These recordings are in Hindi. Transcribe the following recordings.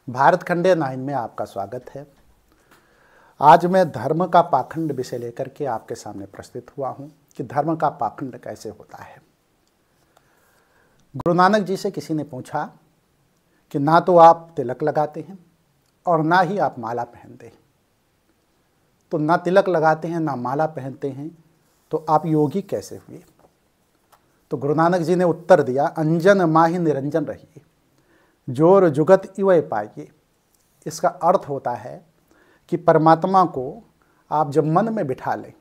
भारत खंडे 9 में आपका स्वागत है। आज मैं धर्म का पाखंड विषय लेकर के आपके सामने प्रस्तुत हुआ हूं कि धर्म का पाखंड कैसे होता है। गुरु नानक जी से किसी ने पूछा कि ना तो आप तिलक लगाते हैं और ना ही आप माला पहनते हैं, तो ना तिलक लगाते हैं ना माला पहनते हैं तो आप योगी कैसे हुए। तो गुरु नानक जी ने उत्तर दिया, अंजन माहि निरंजन रहिए, जोर जुगत इवै पाइए। इसका अर्थ होता है कि परमात्मा को आप जब मन में बिठा लें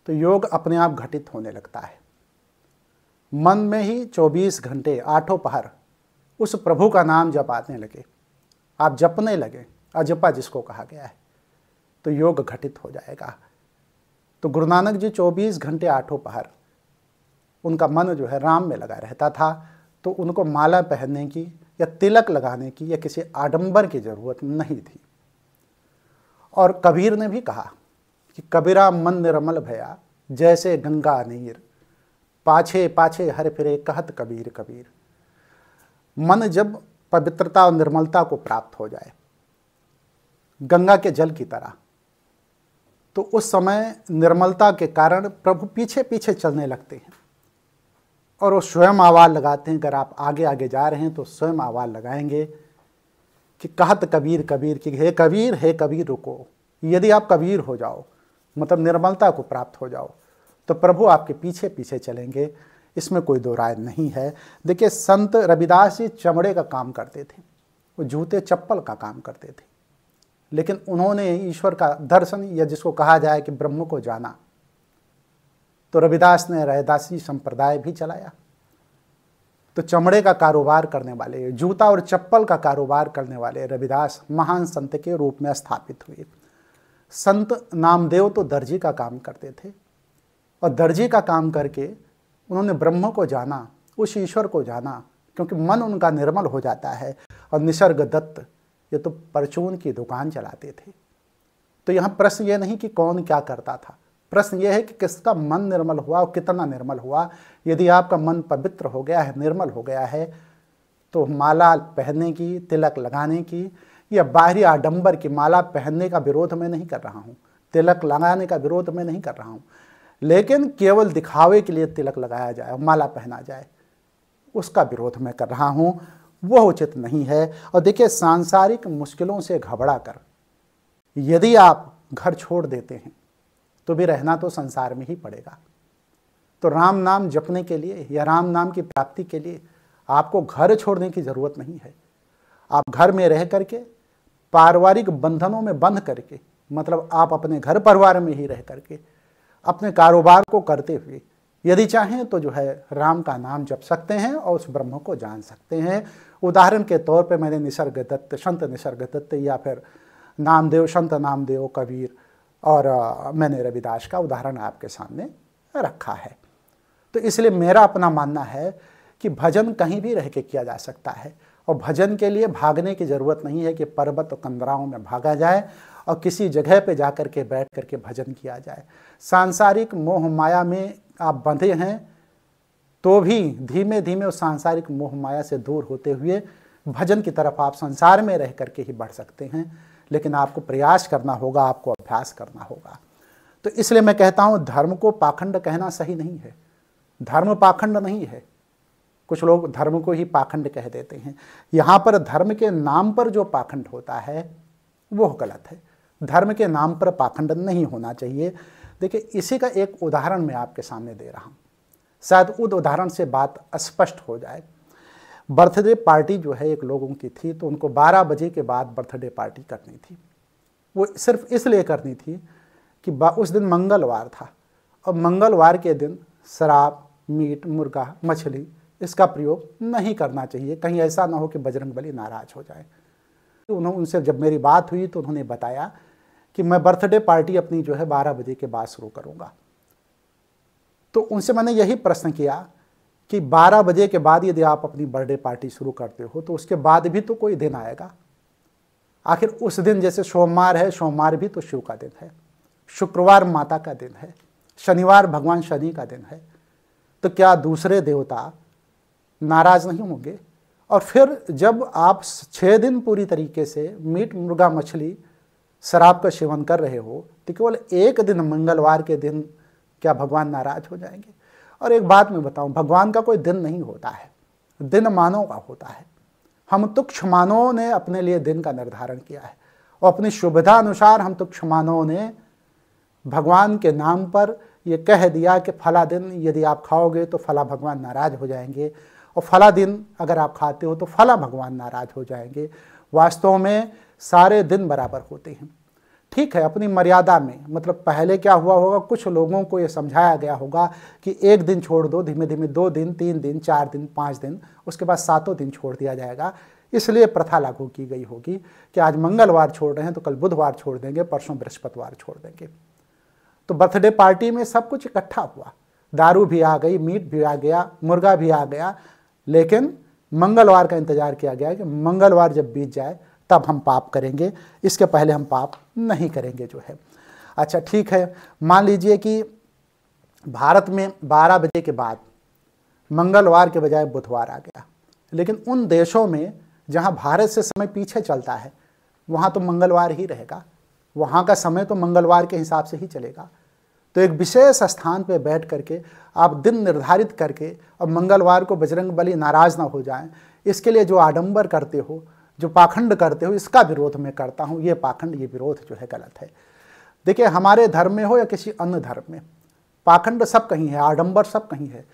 तो योग अपने आप घटित होने लगता है। मन में ही 24 घंटे आठों पहर उस प्रभु का नाम जपाने लगे, आप जपने लगे, अजपा जिसको कहा गया है, तो योग घटित हो जाएगा। तो गुरु नानक जी 24 घंटे आठों पहर उनका मन जो है राम में लगा रहता था, तो उनको माला पहनने की या तिलक लगाने की या किसी आडंबर की जरूरत नहीं थी। और कबीर ने भी कहा कि कबीरा मन निर्मल भया, जैसे गंगा नीर, पाछे पाछे हर फिरे कहत कबीर कबीर। मन जब पवित्रता और निर्मलता को प्राप्त हो जाए गंगा के जल की तरह, तो उस समय निर्मलता के कारण प्रभु पीछे पीछे चलने लगते हैं और वो स्वयं आवाज़ लगाते हैं। अगर आप आगे आगे जा रहे हैं तो स्वयं आवाज़ लगाएंगे कि कहत कबीर कबीर, कि हे कबीर रुको। यदि आप कबीर हो जाओ, मतलब निर्मलता को प्राप्त हो जाओ, तो प्रभु आपके पीछे पीछे चलेंगे, इसमें कोई दो राय नहीं है। देखिए, संत रविदास जी चमड़े का काम करते थे, वो जूते चप्पल का काम करते थे, लेकिन उन्होंने ईश्वर का दर्शन या जिसको कहा जाए कि ब्रह्म को जाना, तो रविदास ने रैदासी संप्रदाय भी चलाया। तो चमड़े का कारोबार करने वाले, जूता और चप्पल का कारोबार करने वाले रविदास महान संत के रूप में स्थापित हुए। संत नामदेव तो दर्जी का काम करते थे और दर्जी का काम करके उन्होंने ब्रह्म को जाना, उस ईश्वर को जाना, क्योंकि मन उनका निर्मल हो जाता है। और निसर्ग दत्त ये तो परचून की दुकान चलाते थे। तो यहाँ प्रश्न ये नहीं कि कौन क्या करता था, प्रश्न यह है कि किसका मन निर्मल हुआ और कितना निर्मल हुआ। यदि आपका मन पवित्र हो गया है, निर्मल हो गया है, तो माला पहनने की, तिलक लगाने की या बाहरी आडंबर की, माला पहनने का विरोध मैं नहीं कर रहा हूँ, तिलक लगाने का विरोध मैं नहीं कर रहा हूँ, लेकिन केवल दिखावे के लिए तिलक लगाया जाए, माला पहना जाए, उसका विरोध मैं कर रहा हूँ, वह उचित नहीं है। और देखिए, सांसारिक मुश्किलों से घबरा कर यदि आप घर छोड़ देते हैं तो भी रहना तो संसार में ही पड़ेगा। तो राम नाम जपने के लिए या राम नाम की प्राप्ति के लिए आपको घर छोड़ने की जरूरत नहीं है। आप घर में रह करके, पारिवारिक बंधनों में बंध करके, मतलब आप अपने घर परिवार में ही रह करके अपने कारोबार को करते हुए यदि चाहें तो जो है राम का नाम जप सकते हैं और उस ब्रह्म को जान सकते हैं। उदाहरण के तौर पे मैंने निसर्ग दत्त, संत निसर्ग दत्त या फिर नामदेव, संत नामदेव, कबीर और मैंने रविदास का उदाहरण आपके सामने रखा है। तो इसलिए मेरा अपना मानना है कि भजन कहीं भी रह के किया जा सकता है और भजन के लिए भागने की ज़रूरत नहीं है कि पर्वत और कंदराओं में भागा जाए और किसी जगह पे जा कर के बैठ कर के भजन किया जाए। सांसारिक मोह माया में आप बंधे हैं तो भी धीमे धीमे उस सांसारिक मोह माया से दूर होते हुए भजन की तरफ आप संसार में रह करके ही बढ़ सकते हैं, लेकिन आपको प्रयास करना होगा, आपको अभ्यास करना होगा। तो इसलिए मैं कहता हूँ धर्म को पाखंड कहना सही नहीं है। धर्म पाखंड नहीं है, कुछ लोग धर्म को ही पाखंड कह देते हैं। यहाँ पर धर्म के नाम पर जो पाखंड होता है वो गलत है। धर्म के नाम पर पाखंड नहीं होना चाहिए। देखिए, इसी का एक उदाहरण मैं आपके सामने दे रहा हूँ, शायद उस उदाहरण से बात स्पष्ट हो जाए। बर्थडे पार्टी जो है एक लोगों की थी, तो उनको 12 बजे के बाद बर्थडे पार्टी करनी थी। वो सिर्फ इसलिए करनी थी कि उस दिन मंगलवार था और मंगलवार के दिन शराब, मीट, मुर्गा, मछली इसका प्रयोग नहीं करना चाहिए, कहीं ऐसा ना हो कि बजरंगबली नाराज हो जाए। उनसे जब मेरी बात हुई तो उन्होंने बताया कि मैं बर्थडे पार्टी अपनी जो है 12 बजे के बाद शुरू करूँगा। तो उनसे मैंने यही प्रश्न किया कि 12 बजे के बाद यदि आप अपनी बर्थडे पार्टी शुरू करते हो तो उसके बाद भी तो कोई दिन आएगा। आखिर उस दिन जैसे सोमवार है, सोमवार भी तो शिव का दिन है, शुक्रवार माता का दिन है, शनिवार भगवान शनि का दिन है, तो क्या दूसरे देवता नाराज नहीं होंगे? और फिर जब आप 6 दिन पूरी तरीके से मीट, मुर्गा, मछली, शराब का सेवन कर रहे हो, तो केवल एक दिन मंगलवार के दिन क्या भगवान नाराज हो जाएंगे? और एक बात मैं बताऊं, भगवान का कोई दिन नहीं होता है, दिन मानव का होता है। हम तुच्छ मानवों ने अपने लिए दिन का निर्धारण किया है और अपनी सुविधा अनुसार हम तुच्छ मानवों ने भगवान के नाम पर ये कह दिया कि फला दिन यदि आप खाओगे तो फला भगवान नाराज हो जाएंगे, और फला दिन अगर आप खाते हो तो फला भगवान नाराज हो जाएंगे। वास्तव में सारे दिन बराबर होते हैं। ठीक है, अपनी मर्यादा में, मतलब पहले क्या हुआ होगा, कुछ लोगों को ये समझाया गया होगा कि एक दिन छोड़ दो, धीमे धीमे 2 दिन, 3 दिन, 4 दिन, 5 दिन, उसके बाद 7 दिन छोड़ दिया जाएगा। इसलिए प्रथा लागू की गई होगी कि आज मंगलवार छोड़ रहे हैं तो कल बुधवार छोड़ देंगे, परसों बृहस्पतिवार छोड़ देंगे। तो बर्थडे पार्टी में सब कुछ इकट्ठा हुआ, दारू भी आ गई, मीट भी आ गया, मुर्गा भी आ गया, लेकिन मंगलवार का इंतजार किया गया कि मंगलवार जब बीत जाए तब हम पाप करेंगे, इसके पहले हम पाप नहीं करेंगे जो है। अच्छा ठीक है, मान लीजिए कि भारत में 12 बजे के बाद मंगलवार के बजाय बुधवार आ गया, लेकिन उन देशों में जहां भारत से समय पीछे चलता है वहां तो मंगलवार ही रहेगा, वहां का समय तो मंगलवार के हिसाब से ही चलेगा। तो एक विशेष स्थान पर बैठ करके आप दिन निर्धारित करके और मंगलवार को बजरंगबली नाराज ना हो जाएं, इसके लिए जो आडंबर करते हो, जो पाखंड करते हो, इसका विरोध मैं करता हूं। ये पाखंड, ये विरोध जो है गलत है। देखिए, हमारे धर्म में हो या किसी अन्य धर्म में, पाखंड सब कहीं है, आडंबर सब कहीं है।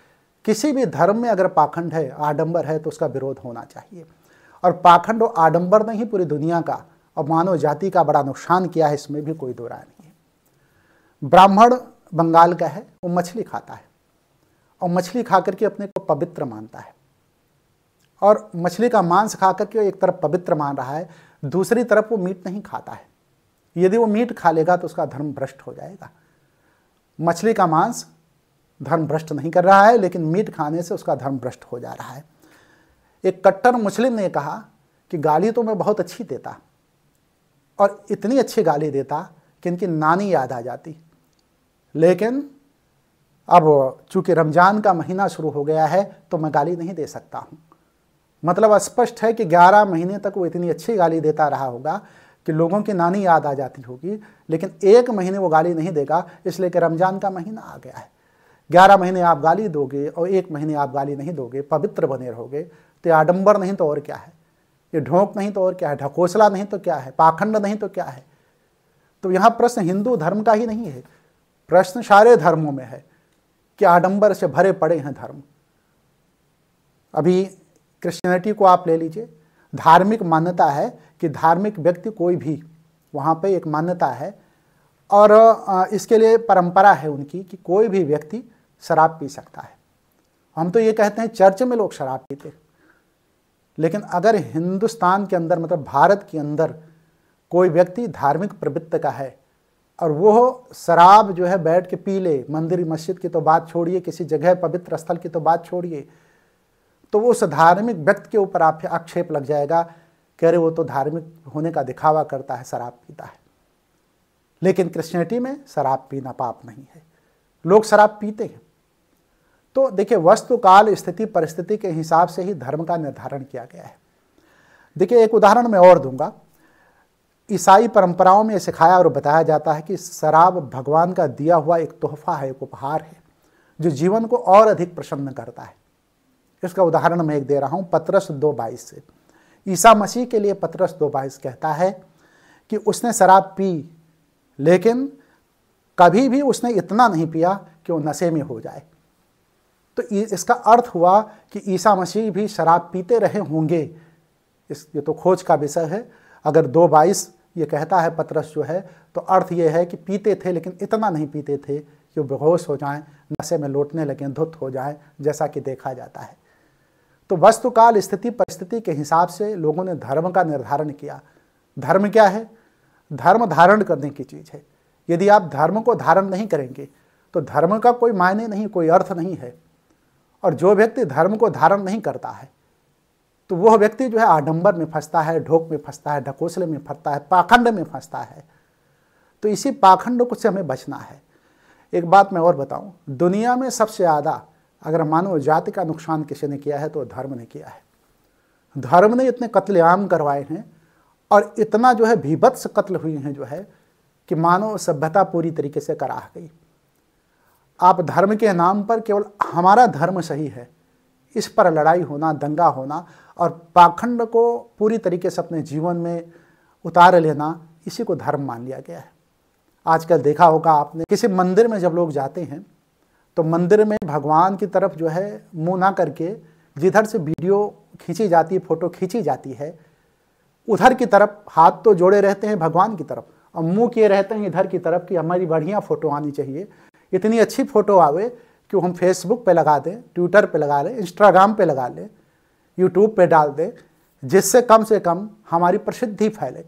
किसी भी धर्म में अगर पाखंड है, आडंबर है, तो उसका विरोध होना चाहिए। और पाखंड और आडंबर ने ही पूरी दुनिया का और मानव जाति का बड़ा नुकसान किया है, इसमें भी कोई दो राय नहीं है। ब्राह्मण बंगाल का है, वो मछली खाता है और मछली खा करके अपने को पवित्र मानता है, और मछली का मांस खा करके एक तरफ पवित्र मान रहा है, दूसरी तरफ वो मीट नहीं खाता है। यदि वो मीट खा लेगा तो उसका धर्म भ्रष्ट हो जाएगा। मछली का मांस धर्म भ्रष्ट नहीं कर रहा है, लेकिन मीट खाने से उसका धर्म भ्रष्ट हो जा रहा है। एक कट्टर मुस्लिम ने कहा कि गाली तो मैं बहुत अच्छी देता, और इतनी अच्छी गाली देता कि इनकी नानी याद आ जाती, लेकिन अब चूंकि रमजान का महीना शुरू हो गया है तो मैं गाली नहीं दे सकता हूँ। मतलब स्पष्ट है कि 11 महीने तक वो इतनी अच्छी गाली देता रहा होगा कि लोगों की नानी याद आ जाती होगी, लेकिन 1 महीने वो गाली नहीं देगा, इसलिए कि रमजान का महीना आ गया है। 11 महीने आप गाली दोगे और 1 महीने आप गाली नहीं दोगे, पवित्र बने रहोगे, तो ये आडंबर नहीं तो और क्या है, ये ढोंक नहीं तो और क्या है, ढकोसला नहीं तो क्या है, पाखंड नहीं तो क्या है। तो यहाँ प्रश्न हिंदू धर्म का ही नहीं है, प्रश्न सारे धर्मों में है कि आडंबर से भरे पड़े हैं धर्म। अभी क्रिश्चियनिटी को आप ले लीजिए, धार्मिक मान्यता है कि धार्मिक व्यक्ति कोई भी, वहाँ पे एक मान्यता है और इसके लिए परंपरा है उनकी कि कोई भी व्यक्ति शराब पी सकता है। हम तो ये कहते हैं चर्च में लोग शराब पीते, लेकिन अगर हिंदुस्तान के अंदर, मतलब भारत के अंदर कोई व्यक्ति धार्मिक प्रवृत्ति का है और वो शराब जो है बैठ के पी ले, मंदिर मस्जिद की तो बात छोड़िए, किसी जगह पवित्र स्थल की तो बात छोड़िए, तो उस धार्मिक व्यक्ति के ऊपर आक्षेप लग जाएगा, कह रहे वो तो धार्मिक होने का दिखावा करता है, शराब पीता है। लेकिन क्रिश्चियनिटी में शराब पीना पाप नहीं है, लोग शराब पीते हैं। तो देखिए, वस्तु काल स्थिति परिस्थिति के हिसाब से ही धर्म का निर्धारण किया गया है। देखिए, एक उदाहरण मैं और दूंगा। ईसाई परंपराओं में सिखाया और बताया जाता है कि शराब भगवान का दिया हुआ एक तोहफा है, एक उपहार है, जो जीवन को और अधिक प्रसन्न करता है। इसका उदाहरण मैं एक दे रहा हूं पतरस 2:22 से। ईसा मसीह के लिए पतरस 2:22 कहता है कि उसने शराब पी, लेकिन कभी भी उसने इतना नहीं पिया कि वो नशे में हो जाए। तो इसका अर्थ हुआ कि ईसा मसीह भी शराब पीते रहे होंगे। ये तो खोज का विषय है। अगर 2:22 ये कहता है पतरस जो है, तो अर्थ ये है कि पीते थे, लेकिन इतना नहीं पीते थे कि वो बेहोश हो जाएं, नशे में लौटने लगें, धुत हो जाएं, जैसा कि देखा जाता है। तो वस्तुकाल स्थिति परिस्थिति के हिसाब से लोगों ने धर्म का निर्धारण किया। धर्म क्या है? धर्म धारण करने की चीज़ है। यदि आप धर्म को धारण नहीं करेंगे तो धर्म का कोई मायने नहीं, कोई अर्थ नहीं है। और जो व्यक्ति धर्म को धारण नहीं करता है तो वह व्यक्ति जो है आडंबर में फंसता है, ढोक में फंसता है, ढकोसले में फंसता है, पाखंड में फंसता है। तो इसी पाखंड से हमें बचना है। एक बात मैं और बताऊं, दुनिया में सबसे ज़्यादा अगर मानव जाति का नुकसान किसी ने किया है तो धर्म ने किया है। धर्म ने इतने कत्लेआम करवाए हैं और इतना जो है भीभत्स कत्ल हुए हैं जो है कि मानव सभ्यता पूरी तरीके से कराह गई। आप धर्म के नाम पर केवल हमारा धर्म सही है, इस पर लड़ाई होना, दंगा होना और पाखंड को पूरी तरीके से अपने जीवन में उतार लेना, इसी को धर्म मान लिया गया है। आजकल देखा होगा आपने, किसी मंदिर में जब लोग जाते हैं तो मंदिर में भगवान की तरफ जो है मुंह ना करके जिधर से वीडियो खींची जाती है, फोटो खींची जाती है, उधर की तरफ हाथ तो जोड़े रहते हैं भगवान की तरफ और मुंह किए रहते हैं इधर की तरफ कि हमारी बढ़िया फ़ोटो आनी चाहिए, इतनी अच्छी फ़ोटो आवे कि हम फेसबुक पे लगा दें, ट्विटर पे लगा लें, इंस्टाग्राम पे लगा लें, यूट्यूब पे डाल दें, जिससे कम से कम हमारी प्रसिद्धि फैले।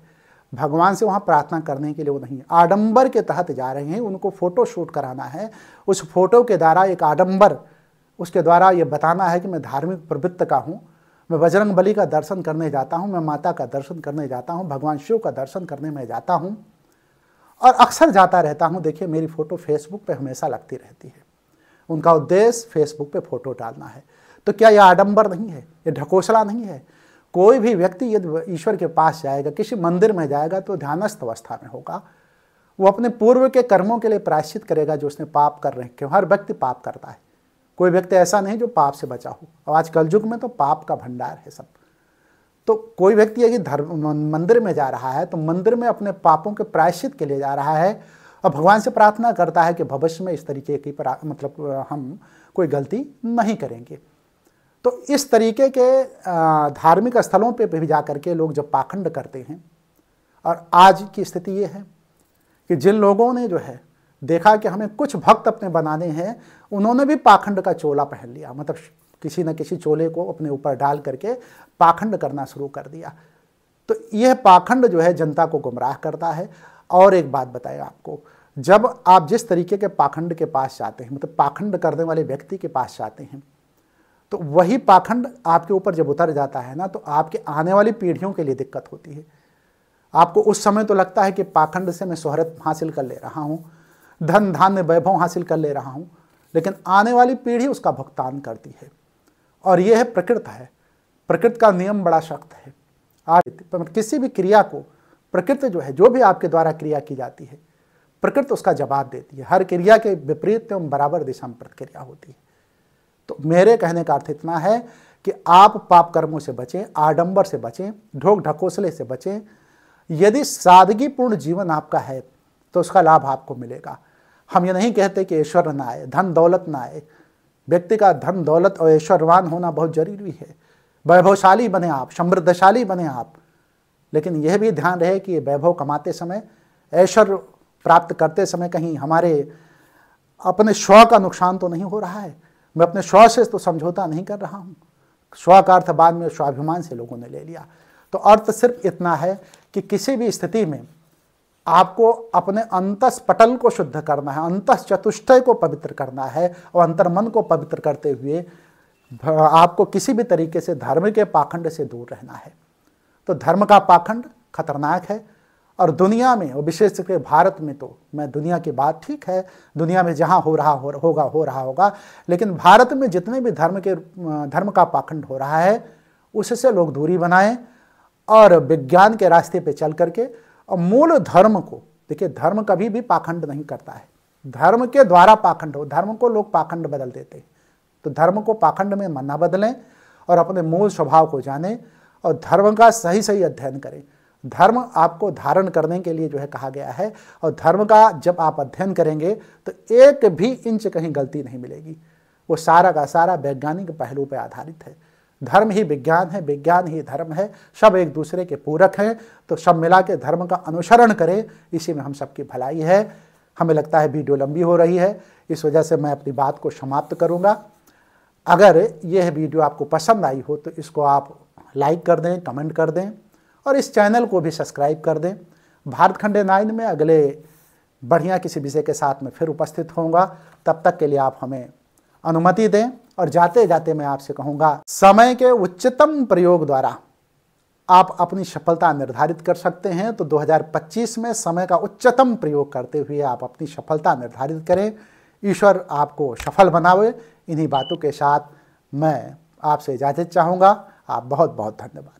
भगवान से वहाँ प्रार्थना करने के लिए वो नहीं, आडंबर के तहत जा रहे हैं, उनको फ़ोटो शूट कराना है, उस फोटो के द्वारा एक आडंबर, उसके द्वारा ये बताना है कि मैं धार्मिक प्रवृत्ति का हूँ, मैं बजरंग बली का दर्शन करने जाता हूँ, मैं माता का दर्शन करने जाता हूँ, भगवान शिव का दर्शन करने में जाता हूँ और अक्सर जाता रहता हूँ। देखिए मेरी फ़ोटो फेसबुक पे हमेशा लगती रहती है। उनका उद्देश्य फेसबुक पे फ़ोटो डालना है। तो क्या यह आडंबर नहीं है, ये ढकोसला नहीं है? कोई भी व्यक्ति यदि ईश्वर के पास जाएगा, किसी मंदिर में जाएगा तो ध्यानस्थ अवस्था में होगा, वो अपने पूर्व के कर्मों के लिए प्रायश्चित करेगा जो उसने पाप कर रखे। हर व्यक्ति पाप करता है, कोई व्यक्ति ऐसा नहीं जो पाप से बचा हो। और आज कलयुग में तो पाप का भंडार है सब। तो कोई व्यक्ति यदि मंदिर में जा रहा है तो मंदिर में अपने पापों के प्रायश्चित के लिए जा रहा है और भगवान से प्रार्थना करता है कि भविष्य में इस तरीके की मतलब हम कोई गलती नहीं करेंगे। तो इस तरीके के धार्मिक स्थलों पे भी जा करके लोग जब पाखंड करते हैं, और आज की स्थिति ये है कि जिन लोगों ने जो है देखा कि हमें कुछ भक्त अपने बनाने हैं, उन्होंने भी पाखंड का चोला पहन लिया, मतलब किसी न किसी चोले को अपने ऊपर डाल करके पाखंड करना शुरू कर दिया। तो यह पाखंड जो है जनता को गुमराह करता है। और एक बात बताएगा आपको, जब आप जिस तरीके के पाखंड के पास जाते हैं, मतलब पाखंड करने वाले व्यक्ति के पास जाते हैं, तो वही पाखंड आपके ऊपर जब उतर जाता है ना, तो आपके आने वाली पीढ़ियों के लिए दिक्कत होती है। आपको उस समय तो लगता है कि पाखंड से मैं शोहरत हासिल कर ले रहा हूँ, धन धान्य वैभव हासिल कर ले रहा हूँ, लेकिन आने वाली पीढ़ी उसका भुगतान करती है। और यह है प्रकृति है। प्रकृति का नियम बड़ा सख्त है। आज किसी भी क्रिया को प्रकृति जो है, जो भी आपके द्वारा क्रिया की जाती है, प्रकृति उसका जवाब देती है। हर क्रिया के विपरीत एवं बराबर दिशा में प्रतिक्रिया होती है। तो मेरे कहने का अर्थ इतना है कि आप पाप कर्मों से बचें, आडंबर से बचें, ढोक ढकोसले से बचें। यदि सादगीपूर्ण जीवन आपका है तो उसका लाभ आपको मिलेगा। हम ये नहीं कहते कि ऐश्वर्य ना आए, धन दौलत ना आए। व्यक्ति का धन दौलत और ऐश्वर्यवान होना बहुत जरूरी है। वैभवशाली बने आप, समृद्धशाली बने आप, लेकिन यह भी ध्यान रहे कि वैभव कमाते समय, ऐश्वर्य प्राप्त करते समय कहीं हमारे अपने स्व का नुकसान तो नहीं हो रहा है। मैं अपने स्व से तो समझौता नहीं कर रहा हूँ। स्व का अर्थ बाद में स्वाभिमान से लोगों ने ले लिया। तो अर्थ सिर्फ इतना है कि किसी भी स्थिति में आपको अपने अंतस पटल को शुद्ध करना है, अंतस चतुष्टय को पवित्र करना है, और अंतर्मन को पवित्र करते हुए आपको किसी भी तरीके से धर्म के पाखंड से दूर रहना है। तो धर्म का पाखंड खतरनाक है। और दुनिया में, और विशेष करके भारत में, तो मैं दुनिया की बात ठीक है, दुनिया में जहाँ हो रहा होगा, लेकिन भारत में जितने भी धर्म का पाखंड हो रहा है, उससे लोग दूरी बनाएं और विज्ञान के रास्ते पे चल करके और मूल धर्म को, देखिए धर्म कभी भी पाखंड नहीं करता है। धर्म के द्वारा पाखंड हो, धर्म को लोग पाखंड बदल देते हैं। तो धर्म को पाखंड में न बदलें और अपने मूल स्वभाव को जानें और धर्म का सही सही अध्ययन करें। धर्म आपको धारण करने के लिए जो है कहा गया है, और धर्म का जब आप अध्ययन करेंगे तो एक भी इंच कहीं गलती नहीं मिलेगी। वो सारा का सारा वैज्ञानिक पहलू पर आधारित है। धर्म ही विज्ञान है, विज्ञान ही धर्म है, सब एक दूसरे के पूरक हैं। तो सब मिला के धर्म का अनुसरण करें, इसी में हम सबकी भलाई है। हमें लगता है वीडियो लंबी हो रही है, इस वजह से मैं अपनी बात को समाप्त करूंगा। अगर यह वीडियो आपको पसंद आई हो तो इसको आप लाइक कर दें, कमेंट कर दें और इस चैनल को भी सब्सक्राइब कर दें। भारत खंड 9 में अगले बढ़िया किसी विषय के साथ में फिर उपस्थित होऊंगा। तब तक के लिए आप हमें अनुमति दें। और जाते जाते मैं आपसे कहूँगा, समय के उच्चतम प्रयोग द्वारा आप अपनी सफलता निर्धारित कर सकते हैं। तो 2025 में समय का उच्चतम प्रयोग करते हुए आप अपनी सफलता निर्धारित करें। ईश्वर आपको सफल बनावे। इन्हीं बातों के साथ मैं आपसे इजाज़त चाहूँगा। आप बहुत बहुत धन्यवाद।